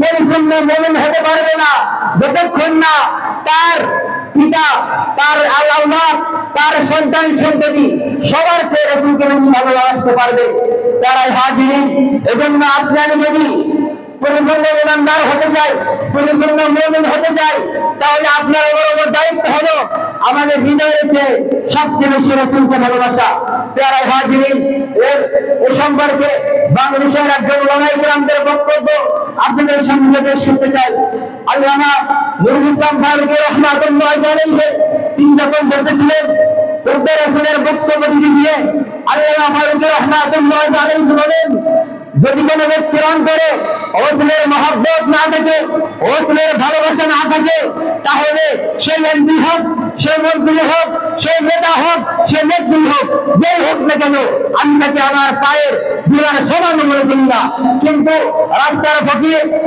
পরিপূর্ণ মুমিন হতে পারবে না যতক্ষণ না তার পিতা, তার আওলাদ, তার সন্তান সন্ততি সবার চেয়ে রাসূলকে ভালোবাসতে পারবে। তারাই হাজিরিন, এজন্য আপনি আমি যদি পরিপূর্ণ ইমানদার হতে চাই, পরিপূর্ণ মুমিন হতে চাই, তাহলে আপনার বড় দায়িত্ব হলো আমাদের হৃদয়ের চেয়ে সবচেয়ে বেশি রাসূলকে ভালোবাসা। তারাই হাজিরিন, এ সম্পর্কে বাংলাদেশের একজন উলামায়ে কেরামদের বক্তব্য আপনাদের সামনে পেশ করতে চাই। আল্লামা নুরুল ইসলাম ফারুকী রাহমাতুল্লাহি আলাইহি তিনি যখন বসেছিলেন পূর্বে রাসূলের বক্তব্য দিয়ে আল্লামা ফারুকী রাহমাতুল্লাহি আলাইহি বলেন, যদি কোনো ব্যক্তি অন্তরে রাসূলের মহব্বত না থাকে, রাসূলের ভালোবাসা না থাকে, তাহলে সে এমপি হোক, সে মন্ত্রী হোক, সে নেতা হোক, সে নেত্রী হোক, যেই হোক না কেন, আমি তাকে আমার পায়ের ধুলার সমান মনে করি না। কিন্তু রাস্তার ফকির